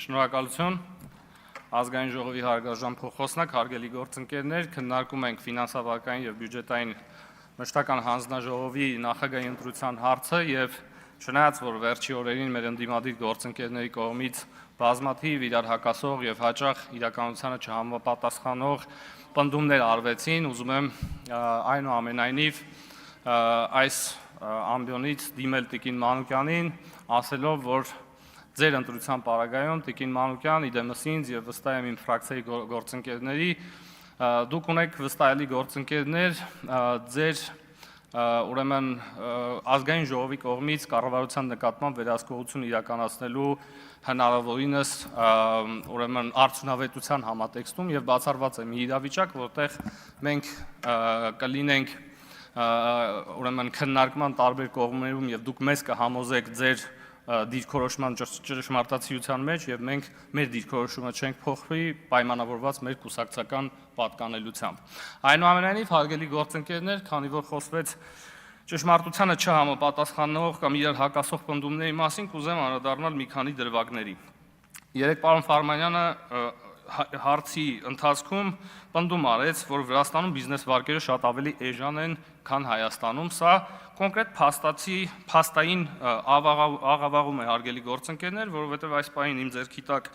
Շնորհակալություն, ազգային ժողովի հարգարժան փոխոսնակ, հարգելի գործընկերներ, քննարկում ենք ֆինանսավարական եւ բյուջետային մշտական հանձնաժողովի նախագահի ընտրության հարցը եւ չնայած որ վերջի օրերին մեր ընդդիմադիր գործընկերների կողմից բազմաթիվ իրար հակասող եւ հաճախ իրականությանը չհամապատասխանող պնդումներ արվեցին, ուզում եմ այնուամենայնիվ այս ամբիոնից դիմել Տիկին Մանուկյանին, ասելով, որ ձեր ընտրության պարագայում Տիկին Մանուկյան, իդեմս ինձ եւ վստահ եմ իմ ֆրակցիայի գործընկերների, դուք ունեք վստահելի գործընկերներ, ձեր ուրեմն ազգային ժողովի կողմից կառավարության նկատմամբ վերահսկողություն իրականացնելու հնարավորինս ուրեմն արդյունավետության համատեքստում եւ բացառված է մի իրավիճակ, որտեղ մենք կլինենք ուրեմն քննարկման տարբեր կողմերում եւ դուք մեզ կհամոզեք ձեր դիրքորոշման ճշմարտացիության մեջ եւ մենք մեր դիրքորոշումը չենք փոխվի պայմանավորված մեր կուսակցական պատկանելությամբ։ Այնուամենայնիվ, հարգելի գործընկերներ, քանի որ խոսվեց ճշմարտությանը չհամապատասխանող կամ իրար հակասող պնդումների մասին, կուզեմ անդրադառնալ մի քանի դրվագների։ Երեք պարոն Ֆարմանյանը հարցի ընթացքում պնդում արեց, որ Վրաստանում բիզնես վարկերը շատ ավելի էժան են, քան Հայաստանում, սա կոնկրետ փաստային աղավաղում է, հարգելի գործընկերներ, որովհետև այս պահին իմ ձեռքի տակ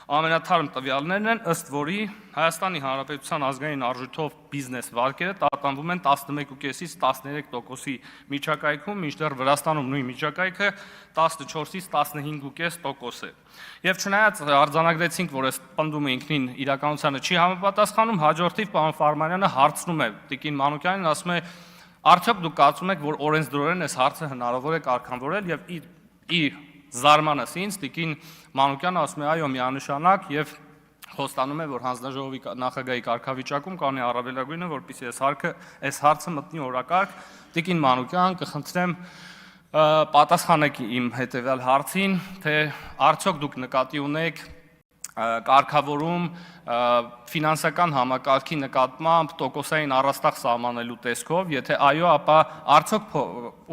ամենաթարմ տվյալներն են, ըստ որի Հայաստանի Հանրապետության ազգային արժույթով բիզնես վարկերը տատանվում են 11.5-ից 13%-ի միջակայքում, մինչդեռ Վրաստանում նույն միջակայքը 14-ից 15.5% է։ Եվ չնայած արձանագրեցինք, որ այս պնդումը ինքնին իրականությանը չի համապատասխանում, հաջորդիվ պարոն Ֆարմանյանը հարցնում է Տիկին Մանուկյանին, ասում է. Արդյոք դուք կարծում եք, որ օրենսդրորեն այս հարցը հնարավոր է կարգավորել եւ իր զարմանս ինձ Տիկին Մանուկյանը ասում է այո միանշանակ եւ խոստանում է, որ հանձնաժողովի նախագահի կարգավիճակում կանի առավելագույնը, որպեսզի այս հարցը մտնի օրակարգ։ Տիկին Մանուկյան, կխնդրեմ պատասխանեք իմ հետեւյալ հարցին, թե արդյոք դուք նկատի ունեք կարգավորում ֆինանսական համակարգի նկատմամբ տոկոսային առաստաղ սահմանելու տեսքով, եթե այո, ապա արդյոք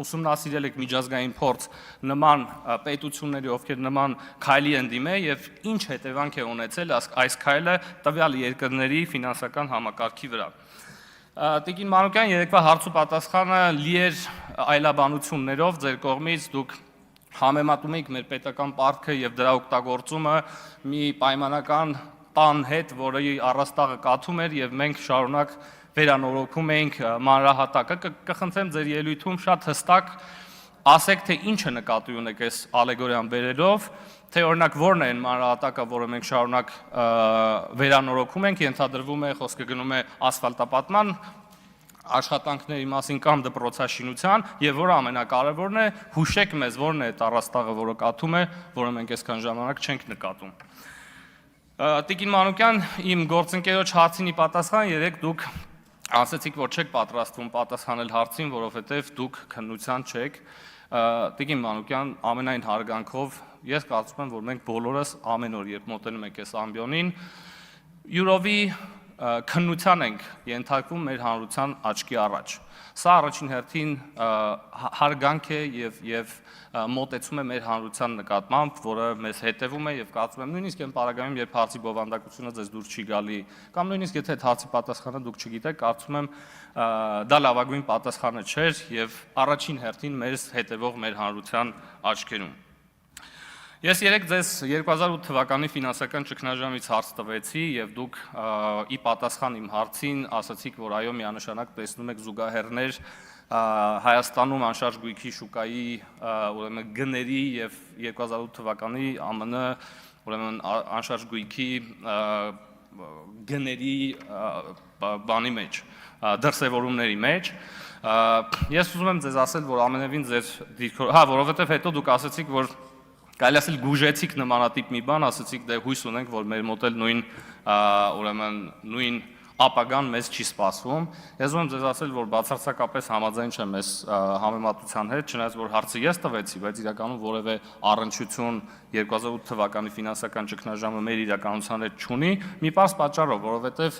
ուսումնասիրել եք միջազգային փորձ նման պետությունների, ովքեր նման քայլի են դիմել եւ ինչ հետևանք է ունեցել այս քայլը տվյալ երկրների ֆինանսական համակարգի վրա։ Տիկին Մանուկյան, երեկվա հարցու պատասխանը լի էր այլաբանություններով, ձեր կողմից դուք համեմատում եք մեր պետական պարտքը եւ դրա օգտագործումը մի պայմանական տան հետ, որի առաստաղը կաթում էր եւ մենք շարունակ վերանորոգում էինք մանրահատակը։ Կխնդրեմ ձեր ելույթում շատ հստակ ասեք, թե ինչը նկատի ունեք այս ալեգորիան բերելով, թե օրինակ որն է այն մանրահատակը, որը մենք շարունակ վերանորոգում ենք, ենթադրվում է խոսքը գնում է ասֆալտապատման աշխատանքների մասին կամ դպրոցաշինության եւ որը ամենակարևորն է, հուշեք մեզ որն է այդ առաստաղը, որը կաթում է, որը մենք այսքան ժամանակ չենք նկատում։ Տիկին Մանուկյան, իմ գործընկերոջ հարցինի պատասխան երեք դուք ասացիք, որ չեք պատրաստվում պատասխանել հարցին, որովհետեւ դուք քննության չեք։ Տիկին Մանուկյան, ամենայն հարգանքով ես կարծում եմ, որ մենք բոլորս ամեն օր երբ մոտենում ենք այս ամբիոնին, յուրովի քննության ենք ենթարկվում մեր հանրության աչքի առաջ։ Սա առաջին հերթին հարգանք է եւ մոտեցում է մեր հանրության նկատմամբ, որը մեզ հետևում է եւ կարծում եմ նույնիսկ այն պարագայում, երբ հարցի բովանդակությունը ձեզ դուր չի գալի, կամ նույնիսկ եթե այդ հարցի պատասխանը դուք չգիտեք, կարծում եմ դա լավագույն պատասխանը չէր եւ առաջին հերթին մեզ հետևող մեր հանրության աչքերում։ Ես երեք ձեզ 2008 թվականի ֆինանսական ճգնաժամից հարց տվեցի եւ դուք ի պատասխան իմ հարցին ասացիք, որ այո միանշանակ տեսնում եք զուգահեռներ Հայաստանում անշարժ գույքի շուկայի ուրեմն գների եւ 2008 թվականի ԱՄՆ ուրեմն անշարժ գույքի գների բանի մեջ, դրսևորումների մեջ։ Ես ուզում եմ ձեզ ասել, որ ամենևին ձեր դիրքոր, որովհետեւ հետո դուք ասացիք, որ կարելի ասել գուժեցիք նմանատիպ մի բան, ասացիք դե հույս ունենք, որ մեր մոտ էլ նույն ապագան մեզ չի սպասվում։ Ես ուզում եմ ձեզ ասել, որ բացարձակապես համաձայն չեմ այս համեմատության հետ, չնայած որ հարցը ես տվեցի, բայց իրականում որևէ առնչություն 2008 թվականի ֆինանսական ճգնաժամը մեր իրականության հետ չունի, մի պարզ պատճառով, որովհետև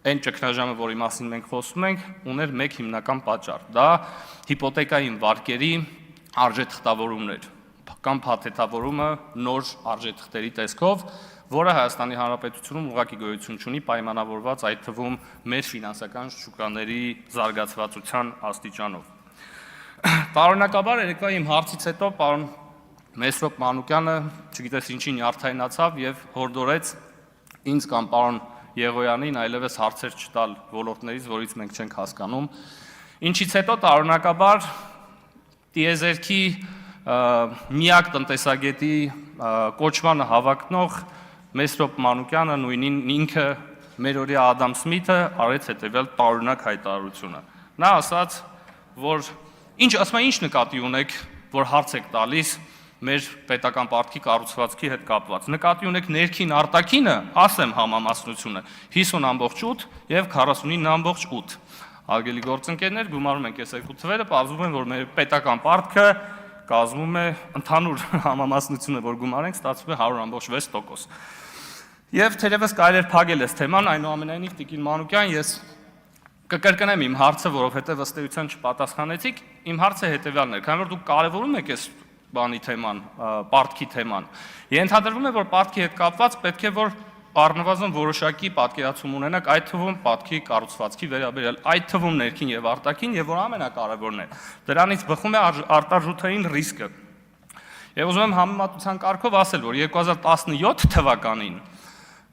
այն ճգնաժամը, որի մասին մենք խոսում ենք, ուներ մեկ հիմնական պատճառ։ Դա հիպոթեկային վարկերի արժեթղթավորումն էր։ կամ փաթեթավորումը նոր արժեթղթերի տեսքով, որը Հայաստանի Հանրապետությունում ուղղակի գոյություն չունի, պայմանավորված այդ թվում մեր ֆինանսական շուկաների զարգացվածության աստիճանով։ Տարօրինակաբար երեկվա իմ հարցից հետո պարոն Մեսրոպ Մանուկյանը, չգիտես ինչի նյարդայնացավ եւ հորդորեց ինձ կամ պարոն Եղոյանին այլևս հարցեր չտալ ոլորտներից, որից մենք չենք հասկանում, ինչից հետո տարօրինակաբար տիեզերքի միակ տնտեսագետի կոչմանը հավակնող Մեսրոպ Մանուկյանը, նույնին ինքը մերօրյա Ադամ Սմիթը արեց հետևյալ տարօրինակ հայտարարությունը։ Նա ասաց, որ ինչ նկատի ունեք, որ հարց եք տալիս մեր պետական պարտքի կառուցվածքի հետ կապված։ Նկատի ունեք ներքին արտաքինը, ասեմ համամասնությունը 50.8 եւ 49.8։ Հարգելի գործընկերներ, գումարում ենք այս երկու թվերը, պարզվում է, որ մեր պետական պարտքը կազմում է ընդհանուր համամասնությունը, որ գումարենք, ստացվում է 100.6%։ Եվ թերևս կարելի է փակել այս թեման, այնուամենայնիվ Տիկին Մանուկյան, ես կկրկնեմ իմ հարցը, որովհետև ըստ էության չպատասխանեցիք, իմ հարցը հետևյալն է, քանի որ դուք կարևորում եք այս բանի թեման, պարտքի թեման։ Ենթադրվում է, որ պարտքի հետ կապված պետք է որ առնվազն որոշակի պատկերացում ունենաք այդ թվում պարտքի կառուցվածքի վերաբերյալ, այդ թվում ներքին եւ արտաքին, եւ որ ամենակարևորն է, դրանից բխում է արտարժութային ռիսկը։ Եվ ուզում եմ համեմատության կարգով ասել, որ 2017 թվականին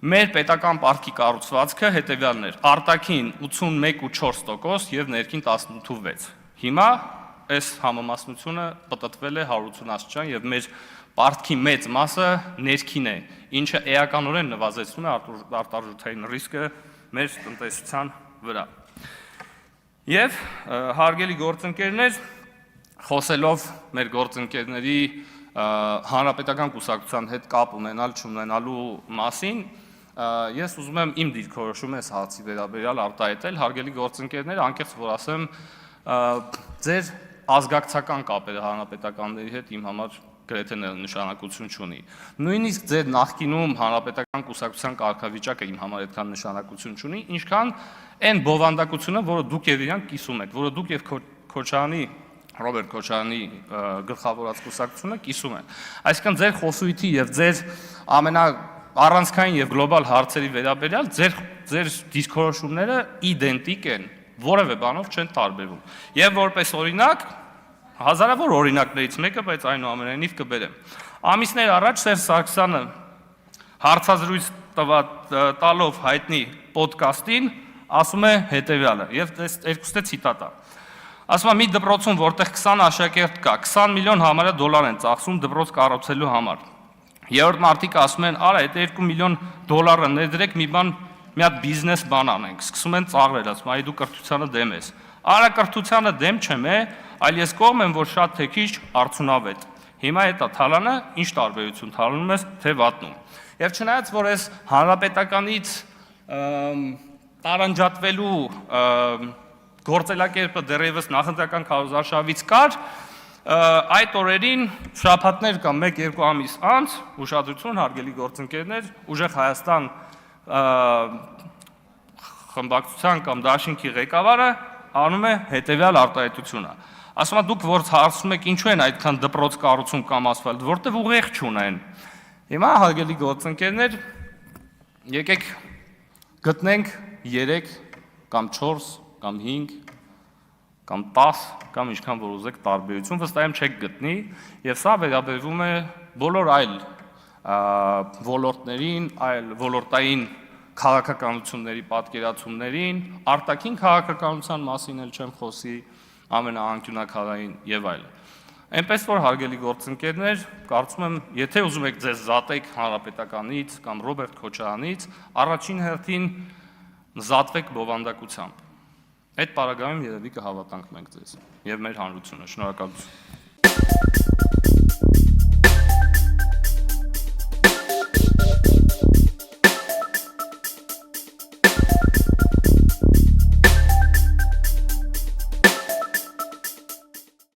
մեր պետական պարտքի կառուցվածքը հետևյալն էր. արտաքին 81.4% եւ ներքին 18.6%։ Հիմա այս համամասնությունը պտտվել է 180 աստիճան եւ մեր պարտքի մեծ մասը ներքին է, ինչը էականորեն նվազեցնում է արտարժութային ռիսկը մեր տնտեսության վրա։ Եվ հարգելի գործընկերներ, խոսելով մեր գործընկերների հանրապետական կուսակցության հետ կապ ունենալ չունենալու մասին, ես ուզում եմ իմ դիրքորոշումը այս հարցի վերաբերյալ արտահայտել, հարգելի գործընկերներ, անկեղծ որ ասեմ, ձեր ազգակցական կապերը հանրապետականների հետ իմ համար գրեթե նշանակություն չունի։ Նույնիսկ ձեր նախկինում հանրապետական կուսակցության կարգավիճակը իմ համար այդքան նշանակություն չունի, ինչքան այն բովանդակությունը, որը դուք եւ իրանք կիսում եք, որը դուք եւ Քոչարյանի Ռոբերտ Քոչարյանի գլխավորած կուսակցությունը կիսում են։ Այսինքն ձեր խոսույթի եւ ձեր առանցքային եւ գլոբալ հարցերի վերաբերյալ ձեր դիսկորոշումները իդենտիկ են, որևէ բանով չեն տարբերվում։ Եվ որպես օրինակ, հազարավոր օրինակներից մեկը, բայց այնուամենայնիվ կբերեմ։ Ամիսներ առաջ Սերժ Սարգսյանը հարցազրույց տալով հայտնի ոդկասթին ասում է հետևյալը, եւ երկուստե ցիտատա։ Ասում է՝ մի դպրոցում, որտեղ 20 աշակերտ կա, 20 միլիոն համարյա դոլար են ծախսում դպրոց կառուցելու համար։ Երրորդ մարդիկ ասում են՝ արա, այդ 2 միլիոն դոլարը ներդրեք, մի հատ բիզնես բան անենք, սկսում են ծաղրել, ասում այ դու կրթությանը դեմ ես։ Արա կրթությանը դեմ չեմ, այլ ես կողմ եմ, որ շատ թե քիչ արդյունավետ։ Հիմա հետա թալանը ինչ տարբերություն թալանում ես, թե վատնում։ Եվ չնայած որ այս հանրապետականից տարանջատվելու գործելակերպը դեռևս նախընտրական քարոզարշավից կար, այդ օրերին շաբաթներ կամ 1-2 ամիս անց ուշադրություն հարգելի գործընկերներ, Ուժեղ Հայաստան խմբակցության կամ դաշինքի ղեկավարը անում է հետևյալ արտահայտությունը։ Ասում է՝ դուք որ հարցնում եք ինչու են այդքան դպրոց կառուցում կամ ասֆալտ, որտեղ ուղեղ չունեն։ Հիմա հարգելի գործընկերներ, եկեք գտնենք 3 կամ 4 կամ 5 կամ 10 կամ ինչքան որ ուզեք տարբերություն, վստահ եմ չեք գտնի, եւ սա վերաբերվում է բոլոր այլ ոլորտներին, այլ ոլորտային քաղաքականությունների պատկերացումներին, արտաքին քաղաքականության մասին էլ չեմ խոսի, ամենաանկյունակարային եւ այլն։ Այնպես որ հարգելի գործընկերներ, կարծում եմ, եթե ուզում եք ձեզ զատեք հանրապետականից կամ Ռոբերտ Քոչարյանից, առաջին հերթին զատվեք բովանդակությամբ։ Այդ պարագայում երևի կհավատանք մենք ձեզ եւ մեր հանրությունը։ Շնորհակալություն։